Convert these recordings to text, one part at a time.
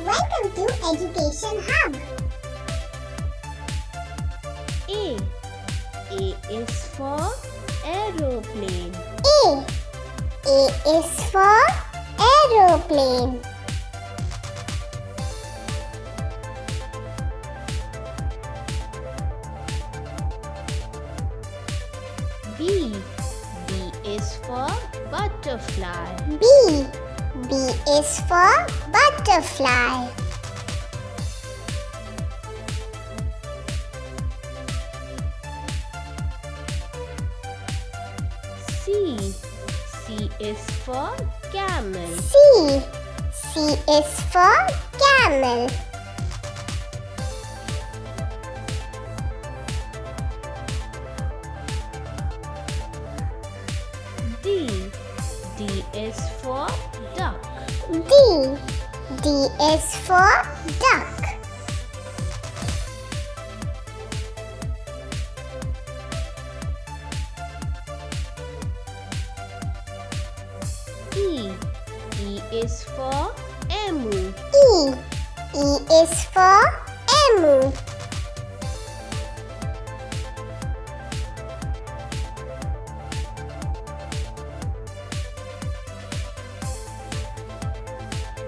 Welcome to Education Hub. A. A is for aeroplane. A. A is for aeroplane. B. B is for butterfly. B. B is for butterfly. C. C is for camel. C. C is for camel. D. D is for duck. D. D is for duck. E. E is for emu. E. E is for emu.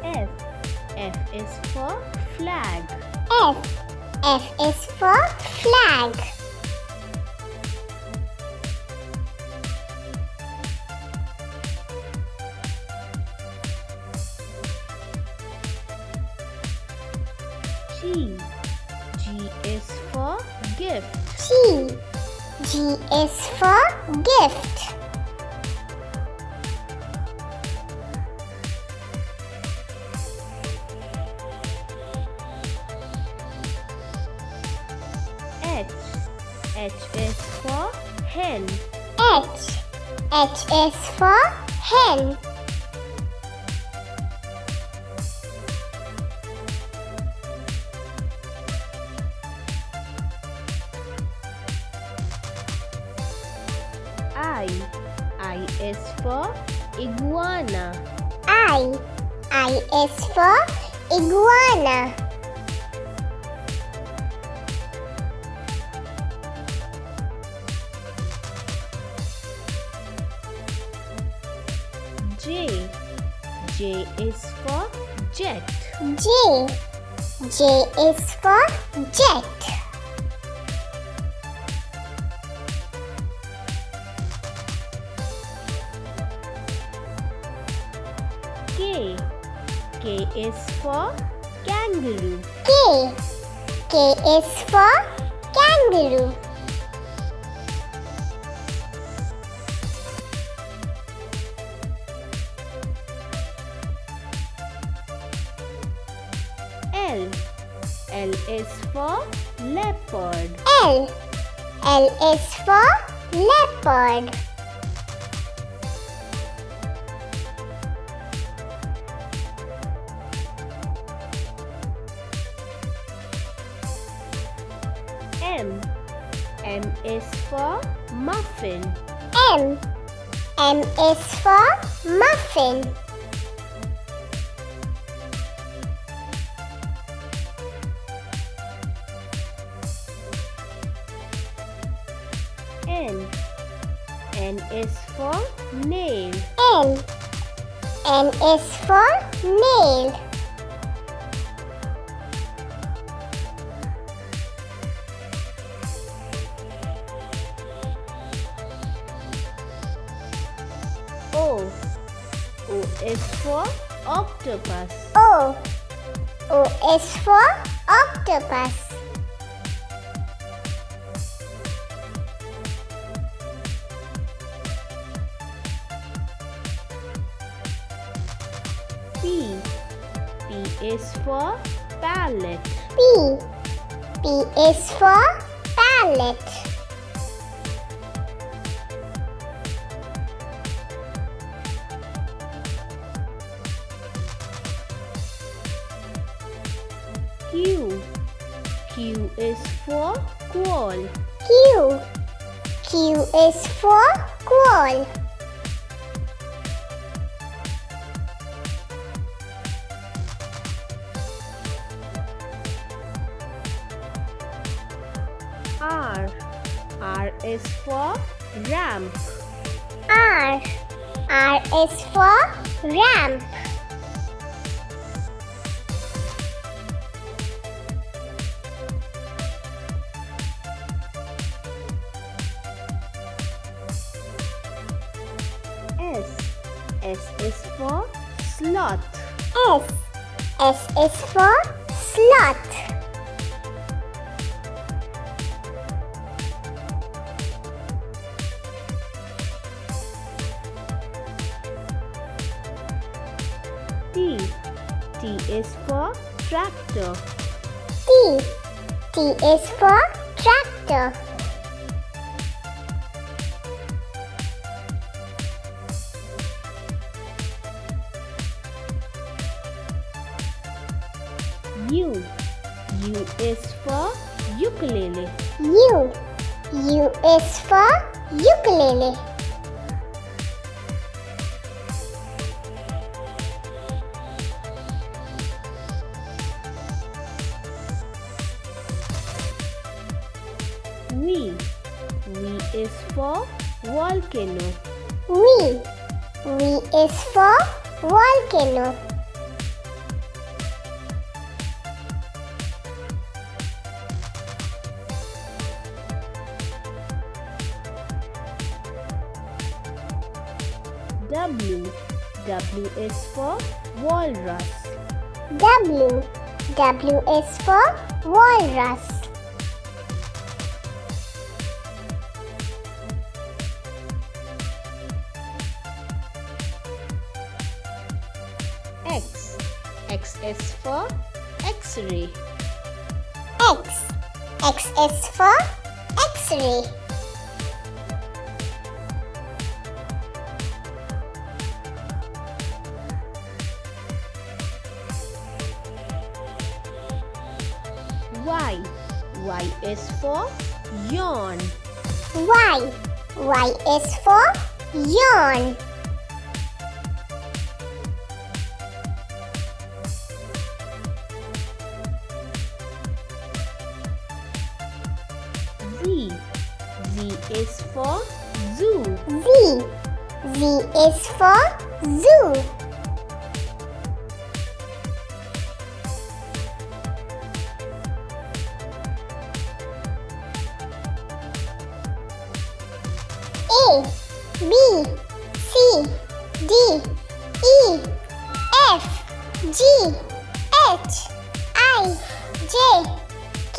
F. F is for flag. F. F is for flag. G. G is for gift. G. G is for gift. H. H is for hen. H. H is for hen. I. I is for iguana. I. I is for iguana. J. J is for jet. J. J is for jet. K. K is for kangaroo. K. K is for kangaroo. L. L is for leopard. L. L is for leopard. M. M is for muffin. M. M is for muffin. N. N is for nail. N. N is for nail. O. O is for octopus. O. O is for octopus. P. P is for parrot. P. P is for parrot. Q. Q is for quail. Q. Q is for quail. R. R is for ramp. R. R is for ramp. S. S is for sloth. S. S is for sloth. T. T is for tractor. T. T is for tractor. U. U is for ukulele. U. U is for ukulele. V. V is for volcano. V. V is for volcano. W. W is for walrus. W. W is for walrus. X. X is for X-ray. X. X is for X-ray. Y. Y is for yawn. Y. Y is for yawn. Z. Z is for zoo. Z. Z is for zoo. A, B, C, D, E, F, G, H, I, J, K,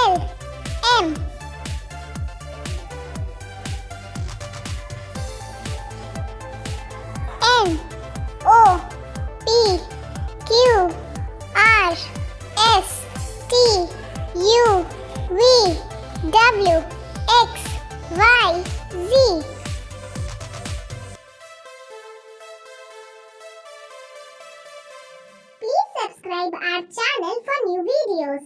L, M, N, O, P, Q, R, S, T, U, V, W, X, Y, Z. Please subscribe our channel for new videos.